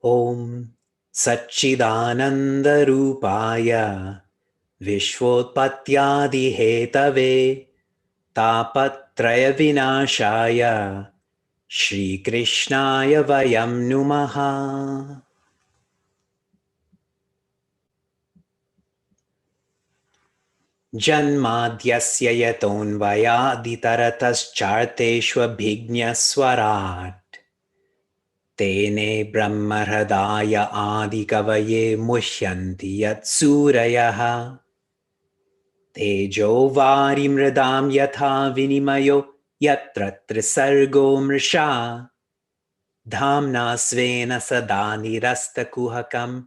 Om Satchidananda Rupaya Vishvotpatyadi Hetave Tapatraya Vinashaya Shri Krishnaya Vayam Numaha. Janmadhyasya yatonvayaditaratascharteshvabhignaswarat Tene brahmarhadaya adikavaye muhyanti yatsurayaha Tejo varimradam yatha vinimayo yatra trisargo mrisha Dhamna svena sada nirastakuhakam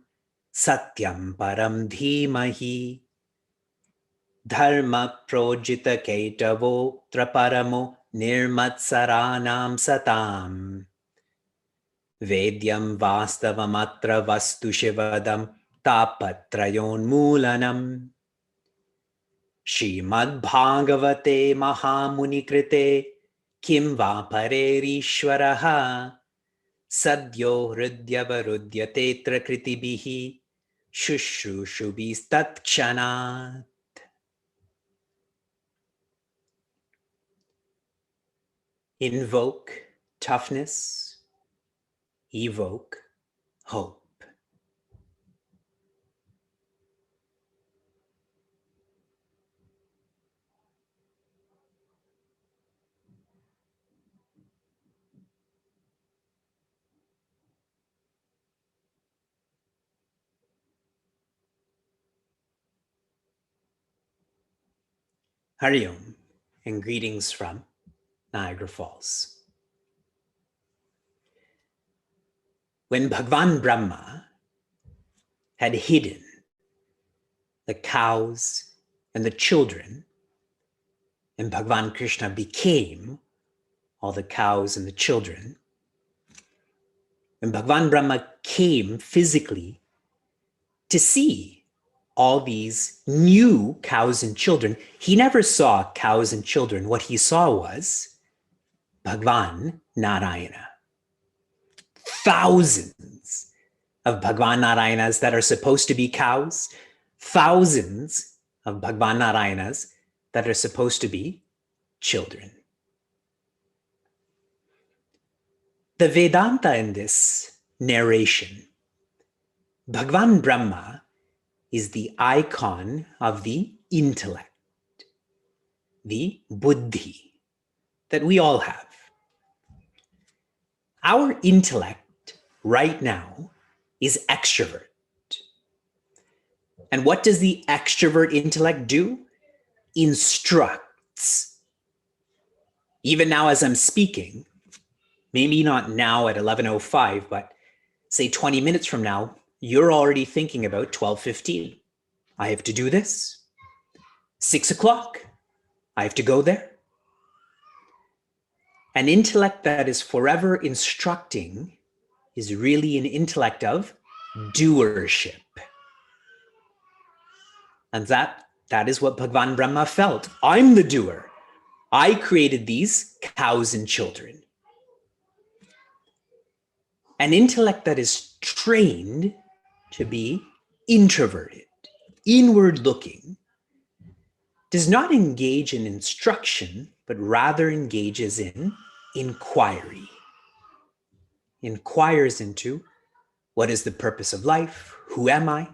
satyam param dhimahi Dharma projita ketavo traparamo nirmatsaranam satam Vedyam vastavamatra vastu shivadam tapatrayon mulanam Srimad Bhagavate Mahamuni Kim va parerishvaraha Sadyo hridyavarudyate kritibihi Shushrushuvis tatkshanat. Invoke toughness, evoke hope. Hari Om and greetings from Niagara Falls. When Bhagavan Brahma had hidden the cows and the children, and Bhagavan Krishna became all the cows and the children, when Bhagavan Brahma came physically to see all these new cows and children, he never saw cows and children. What he saw was Bhagavan Narayana. Thousands of Bhagavan Narayanas that are supposed to be cows, thousands of Bhagavan Narayanas that are supposed to be children. The Vedanta in this narration, Bhagavan Brahma is the icon of the intellect, the buddhi that we all have. Our intellect right now is extrovert. And what does the extrovert intellect do? Instructs. Even now as I'm speaking, maybe not now at 11:05, but say 20 minutes from now, you're already thinking about 12:15. I have to do this. 6 o'clock, I have to go there. An intellect that is forever instructing is really an intellect of doership. And that is what Bhagavan Brahma felt. I'm the doer. I created these cows and children. An intellect that is trained to be introverted, inward-looking, does not engage in instruction, but rather engages in inquiry. Inquires into what is the purpose of life? Who am I?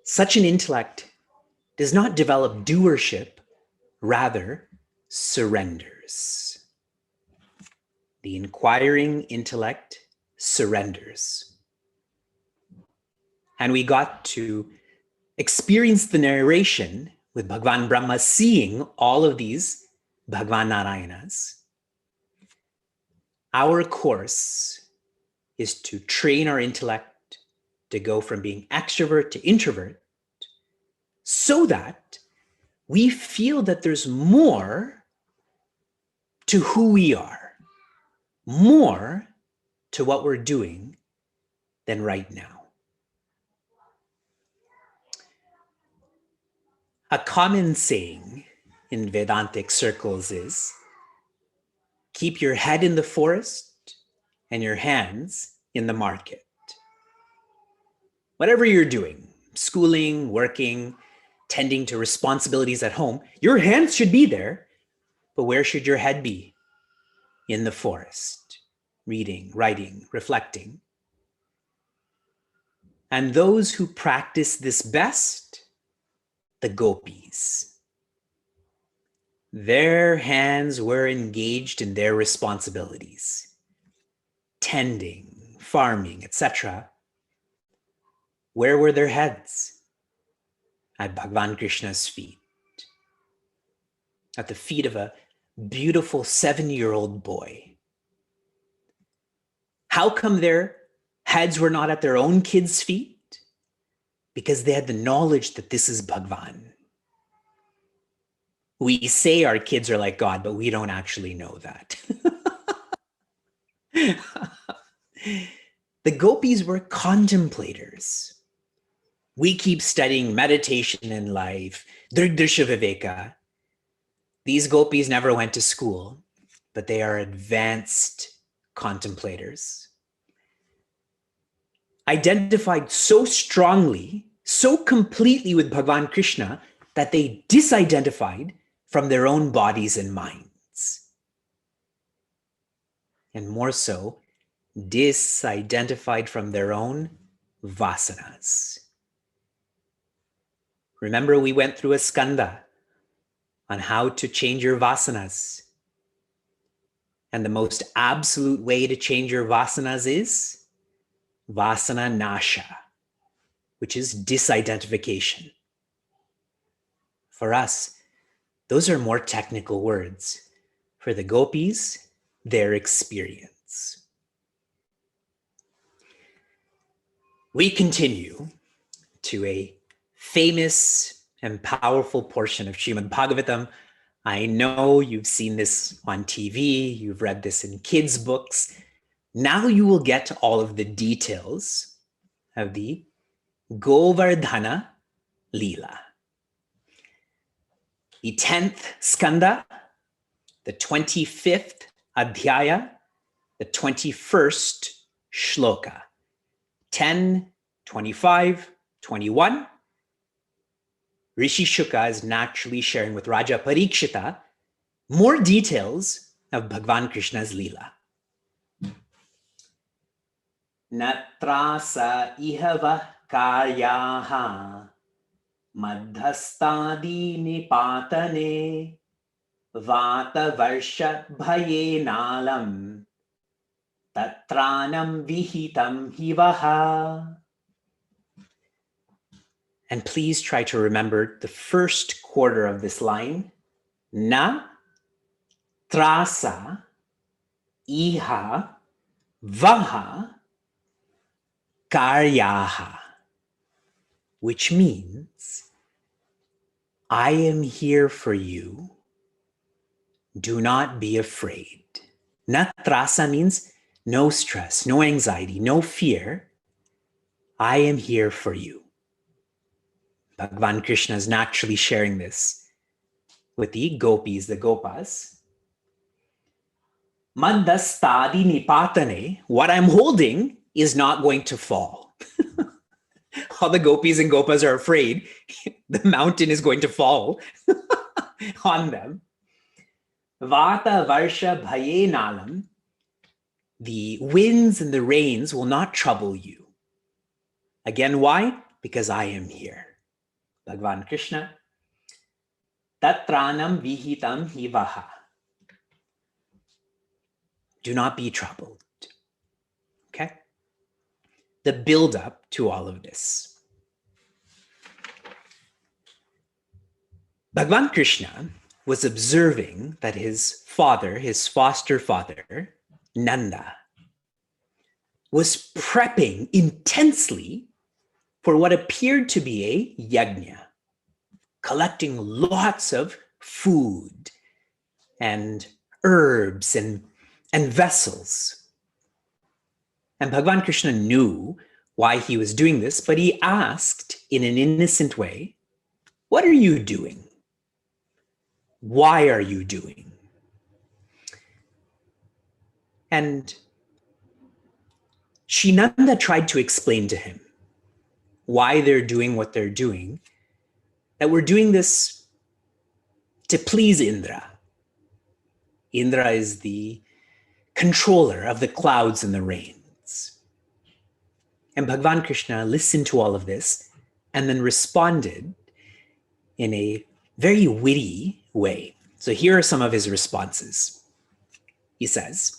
Such an intellect does not develop doership, rather surrenders. The inquiring intellect surrenders. And we got to experience the narration with Bhagavan Brahma seeing all of these Bhagavan Narayanas. Our course is to train our intellect to go from being extrovert to introvert so that we feel that there's more to who we are, more to what we're doing than right now. A common saying in Vedantic circles is, keep your head in the forest and your hands in the market. Whatever you're doing, schooling, working, tending to responsibilities at home, your hands should be there, but where should your head be? In the forest, reading, writing, reflecting. And those who practice this best, the gopis. Their hands were engaged in their responsibilities, tending, farming, etc. Where were their heads? At Bhagavan Krishna's feet. At the feet of a beautiful 7-year-old boy. How come their heads were not at their own kids' feet? Because they had the knowledge that this is Bhagavan. We say our kids are like God, but we don't actually know that. The gopis were contemplators. We keep studying meditation in life, Dirgdarsha Viveka. These gopis never went to school, but they are advanced contemplators. Identified so strongly, so completely with Bhagavan Krishna that they disidentified from their own bodies and minds. And more so, disidentified from their own vasanas. Remember, we went through a skanda on how to change your vasanas. And the most absolute way to change your vasanas is vasana nasha, which is disidentification. For us, those are more technical words. For the gopis, their experience. We continue to a famous and powerful portion of Srimad Bhagavatam. I know you've seen this on TV, you've read this in kids' books. Now you will get all of the details of the Govardhana Leela. The 10th skanda, the 25th Adhiaya, the 21st shloka. 10, 25, 21. Rishi Shuka is naturally sharing with Raja Parikshita more details of Bhagavan Krishna's Leela. Natrasa ihava karyaha madhastadi nipatane vata varsha bhaye nalam tatranam vihitam hivaha. And please try to remember the first quarter of this line. Na trasa iha vaha karyaha, which means, I am here for you. Do not be afraid. Na trasa means no stress, no anxiety, no fear. I am here for you. Bhagavan Krishna is naturally sharing this with the gopis, the gopas. Mandastadi nipatane, what I'm holding is not going to fall. All the gopis and gopas are afraid the mountain is going to fall on them. Vata varsha bhaye nalam, the winds and the rains will not trouble you. Again, why? Because I am here. Bhagavan Krishna, Tatranam vihitam hivaha. Do not be troubled. Okay? The build-up to all of this. Bhagavan Krishna was observing that his father, his foster father, Nanda, was prepping intensely for what appeared to be a yajna, collecting lots of food and herbs and vessels. And Bhagavan Krishna knew why he was doing this, but he asked in an innocent way, "What are you doing? Why are you doing?" And Shinanda tried to explain to him why they're doing what they're doing, that we're doing this to please Indra. Indra is the controller of the clouds and the rains. And Bhagavan Krishna listened to all of this and then responded in a very witty way. So here are some of his responses. He says,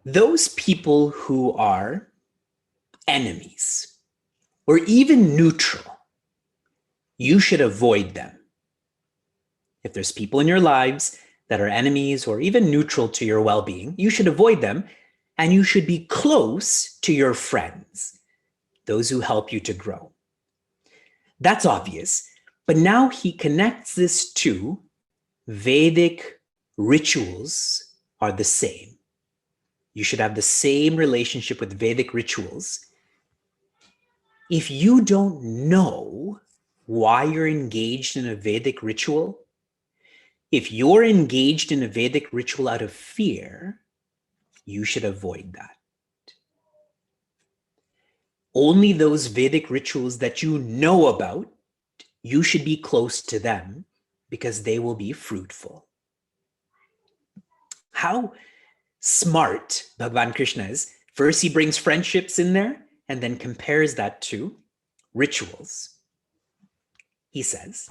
those people who are enemies or even neutral, you should avoid them. If there's people in your lives that are enemies or even neutral to your well-being, you should avoid them, and you should be close to your friends, those who help you to grow. That's obvious, but now he connects this to Vedic rituals are the same. You should have the same relationship with Vedic rituals. If you don't know why you're engaged in a Vedic ritual, if you're engaged in a Vedic ritual out of fear, you should avoid that. Only those Vedic rituals that you know about, you should be close to them because they will be fruitful. How smart Bhagavan Krishna is. First, he brings friendships in there and then compares that to rituals. He says,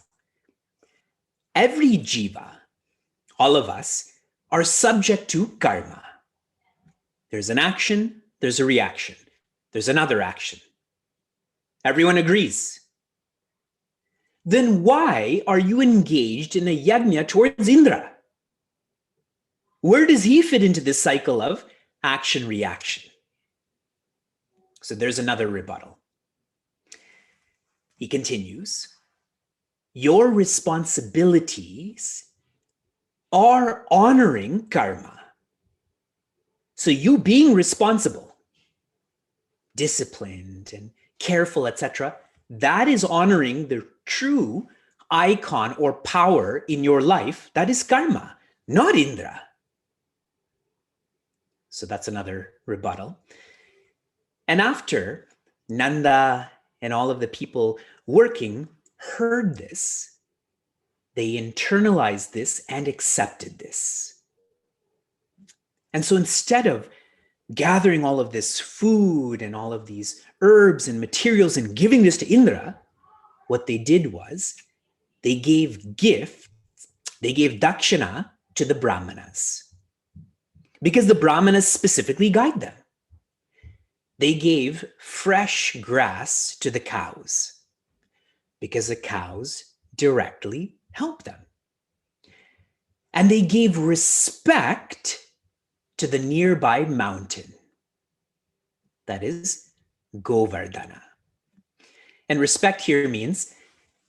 every jiva, all of us, are subject to karma. There's an action, there's a reaction, there's another action. Everyone agrees. Then why are you engaged in a yajna towards Indra? Where does he fit into this cycle of action-reaction? So there's another rebuttal. He continues, your responsibilities are honoring karma. So you being responsible, disciplined and careful, etc., that is honoring the true icon or power in your life. That is karma, not Indra. So that's another rebuttal. And after Nanda and all of the people working heard this, they internalized this and accepted this. And so instead of gathering all of this food and all of these herbs and materials and giving this to Indra, what they did was they gave gifts, they gave dakshina to the brahmanas, because the brahmanas specifically guide them. They gave fresh grass to the cows, because the cows directly help them. And they gave respect to the nearby mountain, that is Govardhana. And respect here means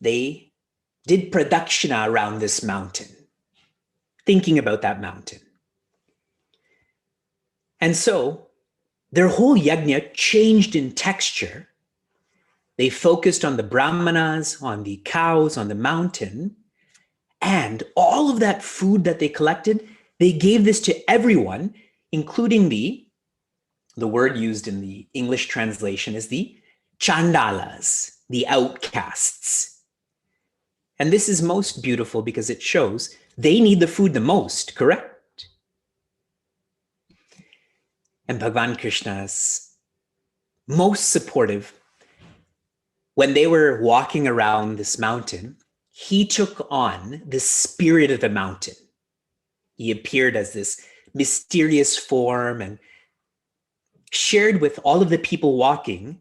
they did pradakshina around this mountain, thinking about that mountain. And so their whole yajna changed in texture. They focused on the brahmanas, on the cows, on the mountain, and all of that food that they collected, they gave this to everyone, including the word used in the English translation is the chandalas, the outcasts. And this is most beautiful because it shows they need the food the most, correct? And Bhagavan Krishna is most supportive when they were walking around this mountain, he took on the spirit of the mountain. He appeared as this mysterious form and shared with all of the people walking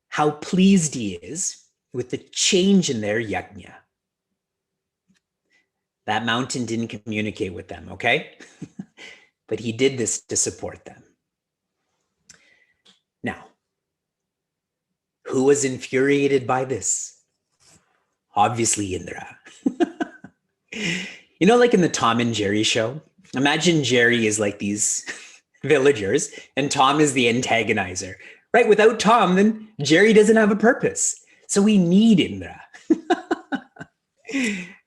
how pleased he is with the change in their yajna. That mountain didn't communicate with them, okay? But he did this to support them. Now, who was infuriated by this? Obviously, Indra. You know, like in the Tom and Jerry show, imagine Jerry is like these villagers and Tom is the antagonizer, right? Without Tom, then Jerry doesn't have a purpose. So we need Indra.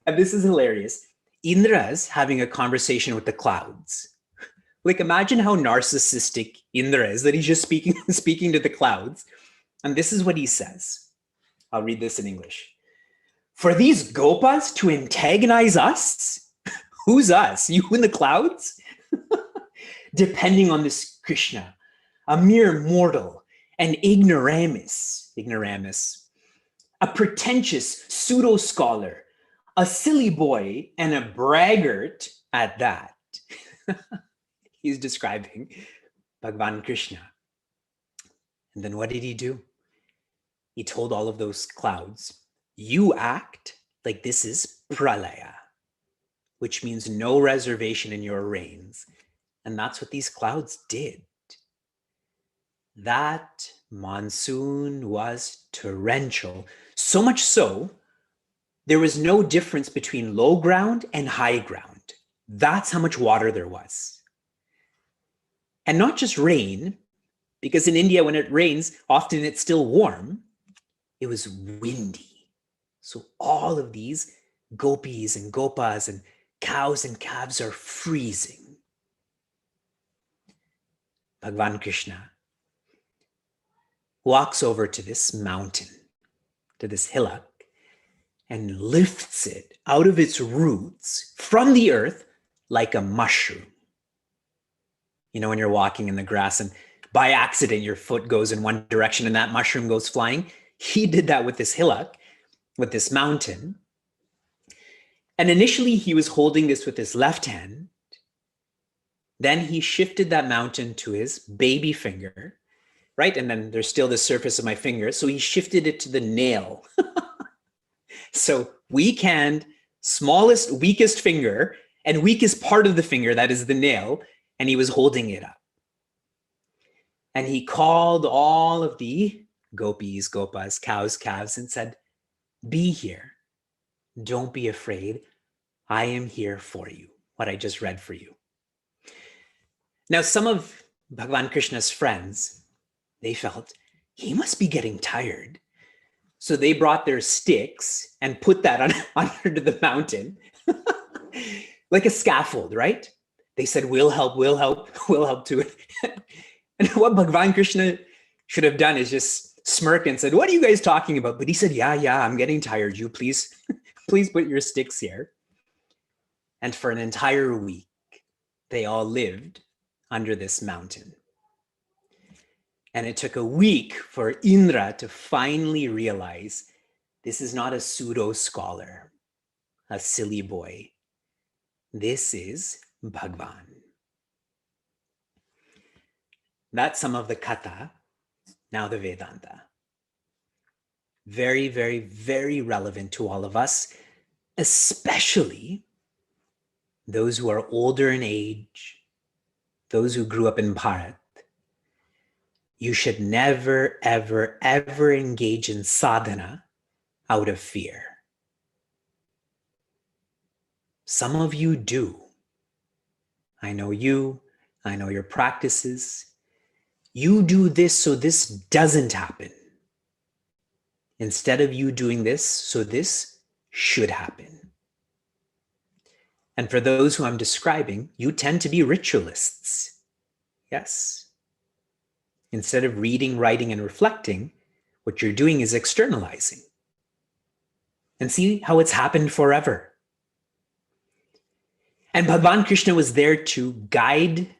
And this is hilarious. Indra's having a conversation with the clouds. Like, imagine how narcissistic Indra is that he's just speaking to the clouds. And this is what he says. I'll read this in English. For these gopas to antagonize us? Who's us? You in the clouds? Depending on this Krishna, a mere mortal, an ignoramus, a pretentious pseudo-scholar, a silly boy, and a braggart at that. He's describing Bhagavan Krishna. And then what did he do? He told all of those clouds, you act like this is pralaya, which means no reservation in your reigns. And that's what these clouds did. That monsoon was torrential, so much so, there was no difference between low ground and high ground. That's how much water there was. And not just rain, because in India, when it rains, often it's still warm. It was windy. So all of these gopis and gopas and cows and calves are freezing. Bhagavan Krishna walks over to this mountain, to this hillock, and lifts it out of its roots from the earth like a mushroom. You know, when you're walking in the grass and by accident your foot goes in one direction and that mushroom goes flying. He did that with this hillock, with this mountain. And initially he was holding this with his left hand. Then he shifted that mountain to his baby finger, right? And then there's still the surface of my finger. So he shifted it to the nail. So weak hand, smallest, weakest finger, and weakest part of the finger, that is the nail, and he was holding it up. And he called all of the gopis, gopas, cows, calves, and said, be here. Don't be afraid. I am here for you, what I just read for you. Now, some of Bhagavan Krishna's friends, they felt he must be getting tired. So they brought their sticks and put that under the mountain, like a scaffold, right? They said, we'll help to it. And what Bhagavan Krishna should have done is just smirk and said, what are you guys talking about? But he said, yeah, I'm getting tired. You please put your sticks here. And for an entire week, they all lived under this mountain. And it took a week for Indra to finally realize this is not a pseudo scholar, a silly boy. This is Bhagwan. That's some of the Katha, now the Vedanta. Very, very, very relevant to all of us, especially those who are older in age, those who grew up in Bharat. You should never, ever, ever engage in sadhana out of fear. Some of you do. I know you. I know your practices. You do this so this doesn't happen. Instead of you doing this so this should happen. And for those who I'm describing, you tend to be ritualists. Yes. Instead of reading, writing, and reflecting, what you're doing is externalizing. And see how it's happened forever. And Bhagavan Krishna was there to guide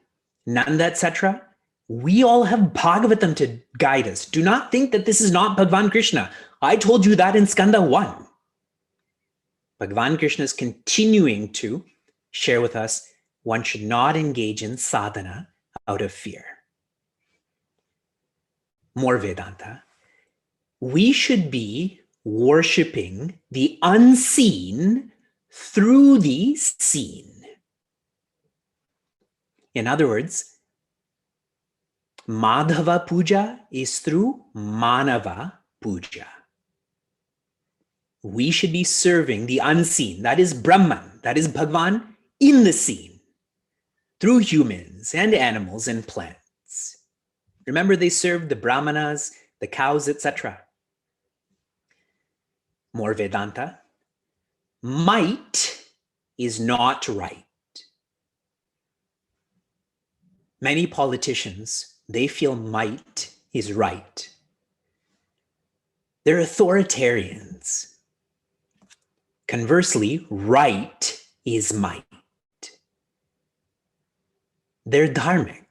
Nanda, etc., We all have Bhagavatam to guide us. Do not think that this is not Bhagavan Krishna. I told you that in Skanda 1. Bhagavan Krishna is continuing to share with us one should not engage in sadhana out of fear. More Vedanta. We should be worshiping the unseen through the seen. In other words, Madhava Puja is through Manava Puja. We should be serving the unseen. That is Brahman. That is Bhagavan in the seen. Through humans and animals and plants. Remember, they served the brahmanas, the cows, etc. More Vedanta. Might is not right. Many politicians, they feel might is right. They're authoritarians. Conversely, right is might. They're dharmic.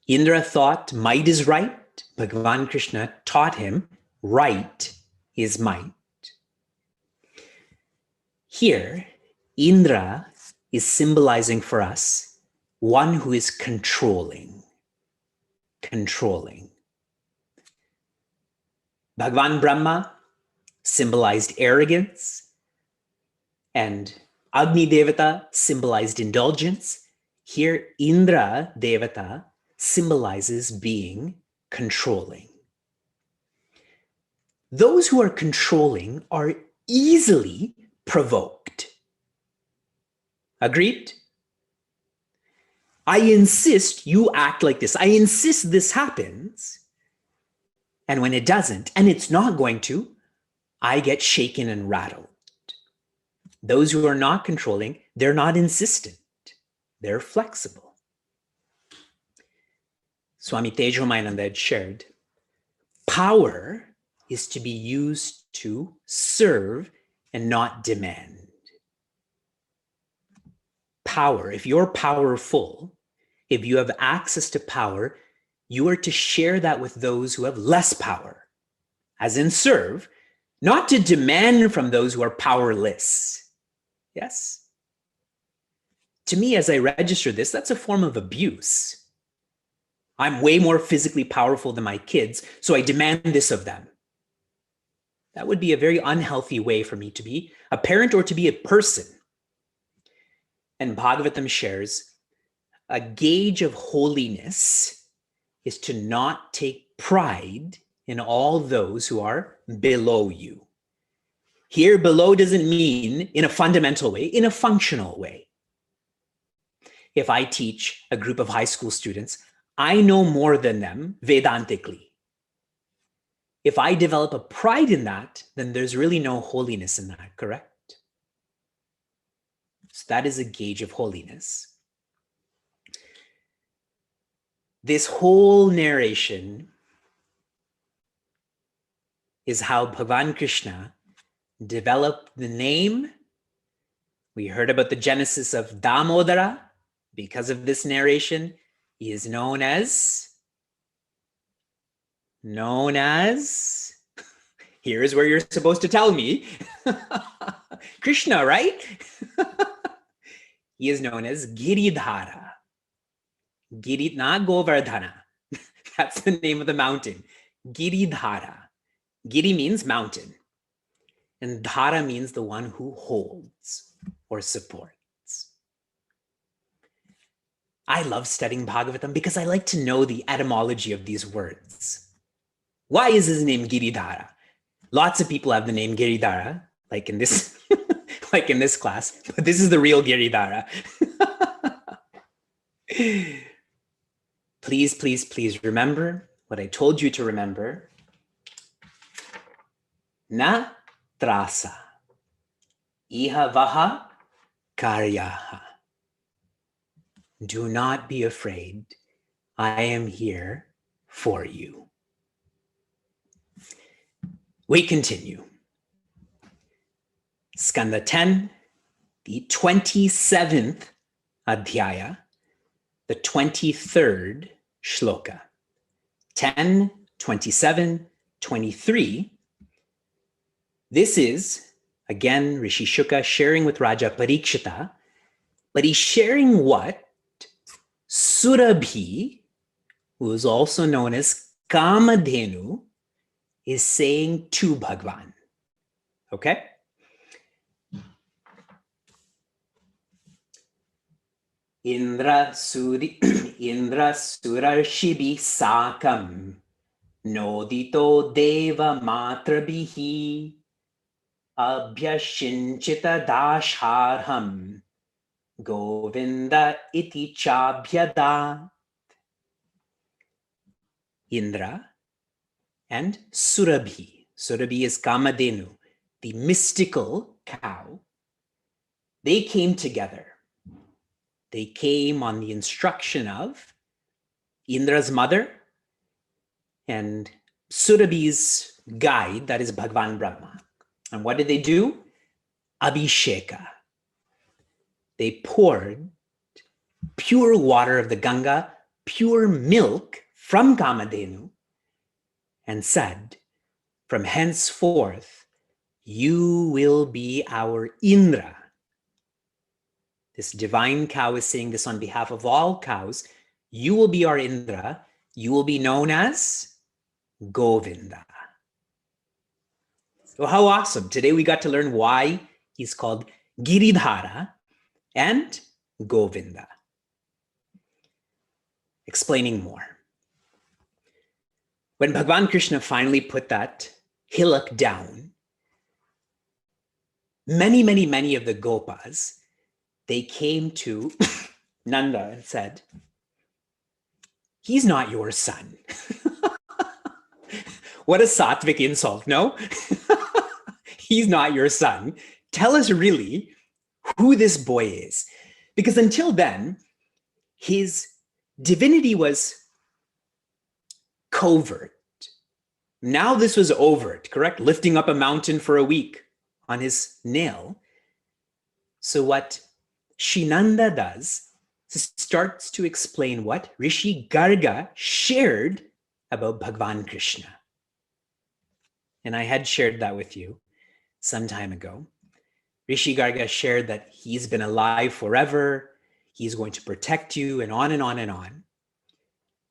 Indra thought might is right. Bhagavan Krishna taught him right is might. Here, Indra is symbolizing for us one who is controlling. Controlling. Bhagavan Brahma symbolized arrogance, and Agni Devata symbolized indulgence. Here, Indra Devata symbolizes being controlling. Those who are controlling are easily provoked. Agreed? I insist you act like this. I insist this happens. And when it doesn't, and it's not going to, I get shaken and rattled. Those who are not controlling, they're not insistent. They're flexible. Swami Tejomayananda had shared, power is to be used to serve and not demand. Power, if you're powerful, if you have access to power, you are to share that with those who have less power, as in serve, not to demand from those who are powerless. Yes? To me, as I register this, that's a form of abuse. I'm way more physically powerful than my kids, so I demand this of them. That would be a very unhealthy way for me to be a parent or to be a person. And Bhagavatam shares, a gauge of holiness is to not take pride in all those who are below you. Here, below doesn't mean in a fundamental way, in a functional way. If I teach a group of high school students, I know more than them Vedantically. If I develop a pride in that, then there's really no holiness in that, correct? So that is a gauge of holiness. This whole narration is how Bhagavan Krishna developed the name. We heard about the genesis of Damodara. Because of this narration, he is known as, here is where you're supposed to tell me, Krishna, right? He is known as Giridhara. Not Govardhana. That's the name of the mountain. Giridhara. Giri means mountain. And Dhara means the one who holds or supports. I love studying Bhagavatam because I like to know the etymology of these words. Why is his name Giridhara? Lots of people have the name Giridhara, like in this, like in this class, but this is the real Giridhara. Please, please, please remember what I told you to remember. Na trasa, iha vaha karyaha. Do not be afraid. I am here for you. We continue. Skanda 10, the 27th Adhiaya, the 23rd shloka. 10, 27, 23. This is, again, Rishi Shuka sharing with Raja Parikshita, but he's sharing what Surabhi, who is also known as Kamadhenu, is saying to Bhagwan. Okay? Indra Surarshibhi Sakam Nodito Deva Matrabihi Abhyashinchita Dasharham Govinda Iti Chabhyada. Indra and Surabhi. Surabhi is Kamadhenu, the mystical cow. They came together. They came on the instruction of Indra's mother and Surabhi's guide, that is Bhagwan Brahma. And what did they do? Abhisheka. They poured pure water of the Ganga, pure milk from Kamadhenu, and said, from henceforth, you will be our Indra. This divine cow is saying this on behalf of all cows. You will be our Indra. You will be known as Govinda. So how awesome. Today we got to learn why he's called Giridhara and Govinda. Explaining more. When Bhagwan Krishna finally put that hillock down, many of the Gopas, they came to Nanda and said, he's not your son. What a sattvic insult, no? He's not your son. Tell us really who this boy is. Because until then, his divinity was covert. Now this was overt, correct? Lifting up a mountain for a week on his nail. So what Shinanda does starts to explain what Rishi Garga shared about Bhagwan Krishna. And I had shared that with you some time ago. Rishi Garga shared that he's been alive forever, he's going to protect you, and on and on and on.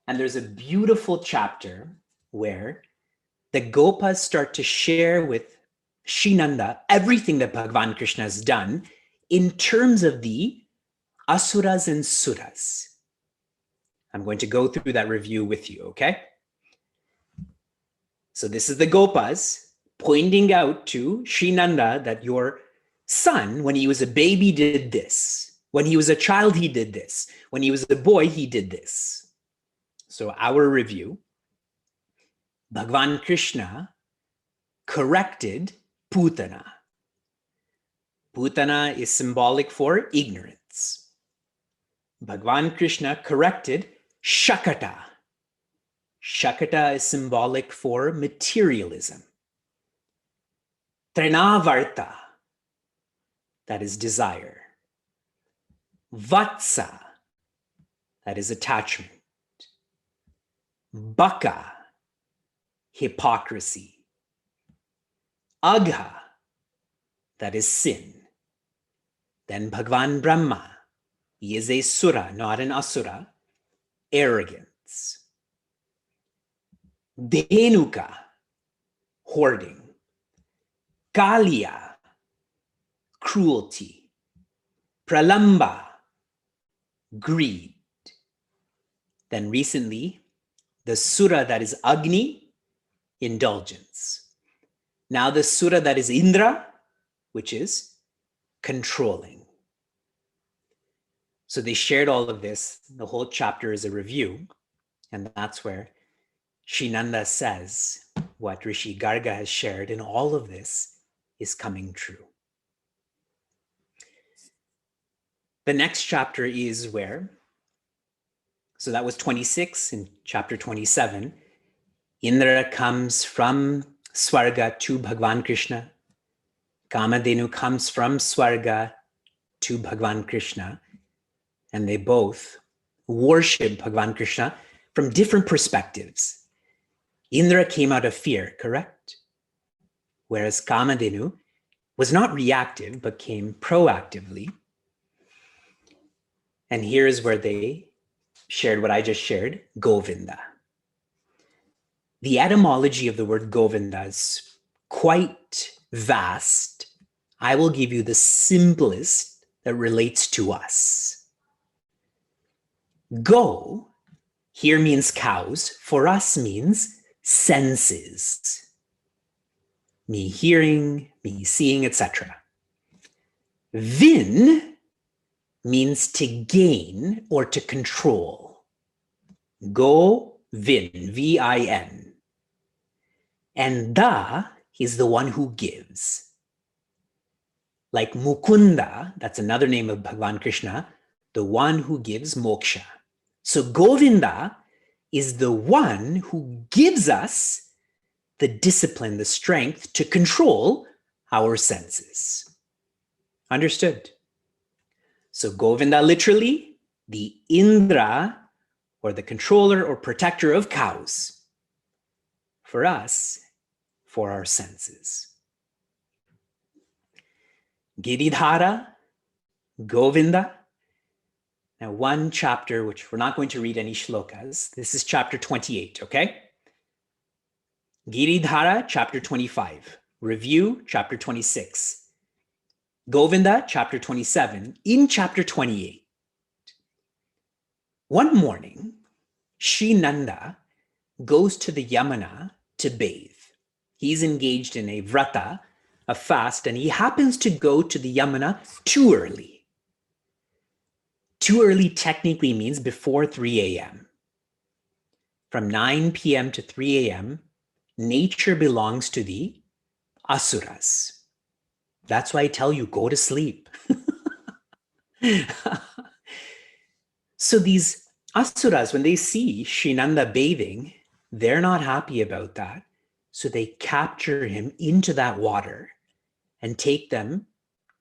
And there's a beautiful chapter where the Gopas start to share with Shinanda everything that Bhagwan Krishna has done in terms of the Asuras and Suras. I'm going to go through that review with you, okay? So this is the Gopas pointing out to Srinanda that your son, when he was a baby, did this. When he was a child, he did this. When he was a boy, he did this. So our review, Bhagwan Krishna corrected Putana. Putana is symbolic for ignorance. Bhagwan Krishna corrected Shakata. Shakata is symbolic for materialism. Trinavarta, that is desire. Vatsa, that is attachment. Baka, hypocrisy. Agha, that is sin. Then Bhagwan Brahma, he is a sura, not an asura, arrogance. Dhenuka, hoarding. Kaliya, cruelty. Pralamba, greed. Then recently, the sura that is Agni, indulgence. Now the sura that is Indra, which is controlling. So they shared all of this. The whole chapter is a review. And that's where Shinanda says what Rishi Garga has shared in all of this is coming true. The next chapter is where, so that was 26 in chapter 27. Indra comes from Swarga to Bhagwan Krishna. Kamadhenu comes from Swarga to Bhagwan Krishna. And they both worship Bhagavan Krishna from different perspectives. Indra came out of fear, correct? Whereas Kamadhenu was not reactive, but came proactively. And here is where they shared what I just shared, Govinda. The etymology of the word Govinda is quite vast. I will give you the simplest that relates to us. Go here means cows. For us means senses. Me hearing, me seeing, etc. Vin means to gain or to control. Go vin, V-I-N. And da is the one who gives. Like Mukunda, that's another name of Bhagavan Krishna, the one who gives moksha. So Govinda is the one who gives us the discipline, the strength to control our senses. Understood? So Govinda literally, the Indra, or the controller or protector of cows. For us, for our senses. Giridhara, Govinda. Now one chapter, which we're not going to read any shlokas. This is chapter 28, okay? Giridhara, chapter 25. Review, chapter 26. Govinda, chapter 27. In chapter 28. One morning, Sri Nanda goes to the Yamuna to bathe. He's engaged in a vrata, a fast, and he happens to go to the Yamuna too early. Too early technically means before 3 a.m. From 9 p.m. to 3 a.m., nature belongs to the asuras. That's why I tell you, go to sleep. So these asuras, when they see Sri Nanda bathing, they're not happy about that. So they capture him into that water and take them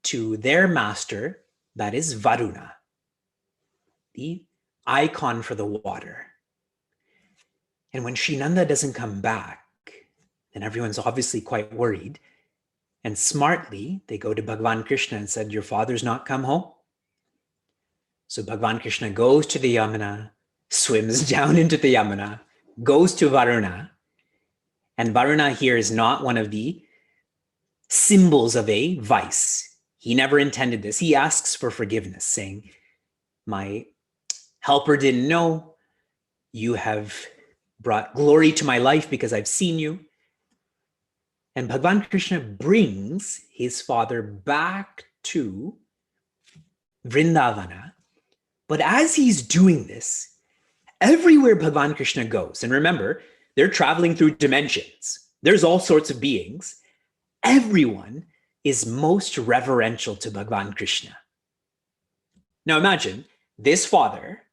to their master, that is Varuna, the icon for the water. And when Sri Nanda doesn't come back, then everyone's obviously quite worried. And smartly, they go to Bhagavan Krishna and said, your father's not come home. So Bhagavan Krishna goes to the Yamuna, swims down into the Yamuna, goes to Varuna. And Varuna here is not one of the symbols of a vice. He never intended this. He asks for forgiveness, saying, my helper didn't know. You have brought glory to my life because I've seen you. And Bhagavan Krishna brings his father back to Vrindavana. But as he's doing this, everywhere Bhagavan Krishna goes, and remember, they're traveling through dimensions. There's all sorts of beings. Everyone is most reverential to Bhagavan Krishna. Now imagine this father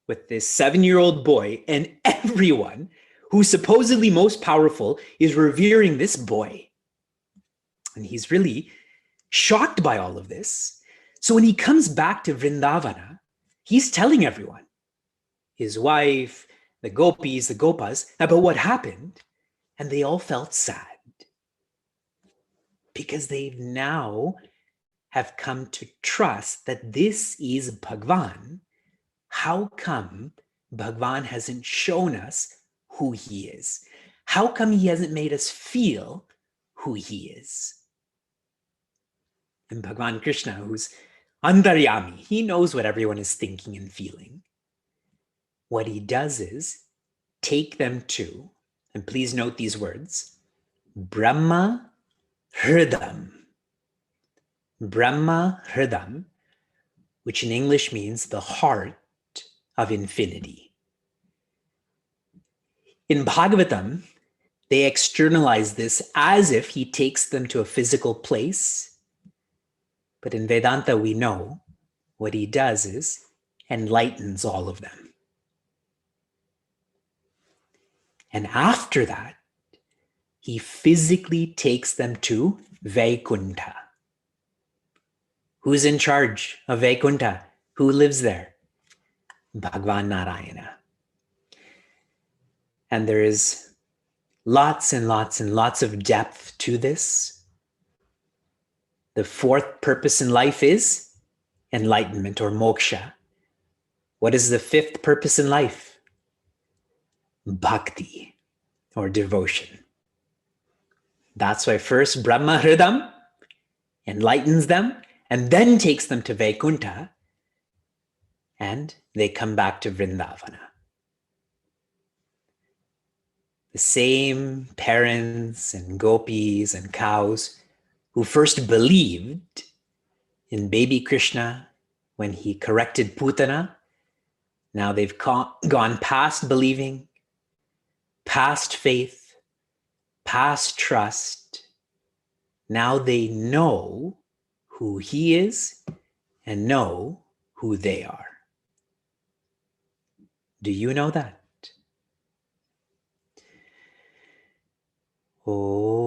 with this 7-year-old boy, and everyone who's supposedly most powerful is revering this boy. And he's really shocked by all of this. So when he comes back to Vrindavana, he's telling everyone, his wife, the gopis, the gopas, about what happened. And they all felt sad because they now have come to trust that this is Bhagwan. How come Bhagwan hasn't shown us who he is? How come he hasn't made us feel who he is? And Bhagwan Krishna, who's Antaryami, he knows what everyone is thinking and feeling. What he does is take them to, and please note these words, Brahma Hridam. Brahma Hridam, which in English means the heart of infinity. In Bhagavatam, they externalize this as if he takes them to a physical place. But in Vedanta, we know what he does is enlightens all of them. And after that, he physically takes them to Vaikuntha. Who's in charge of Vaikuntha? Who lives there? Bhagwan Narayana. And there is lots and lots and lots of depth to this. The fourth purpose in life is enlightenment or moksha. What is the fifth purpose in life? Bhakti or devotion. That's why first Brahma Hridam enlightens them and then takes them to Vaikuntha, and they come back to Vrindavana. The same parents and gopis and cows who first believed in baby Krishna when he corrected Putana, now they've gone past believing, past faith, past trust. Now they know who he is and know who they are. Do you know that? Oh.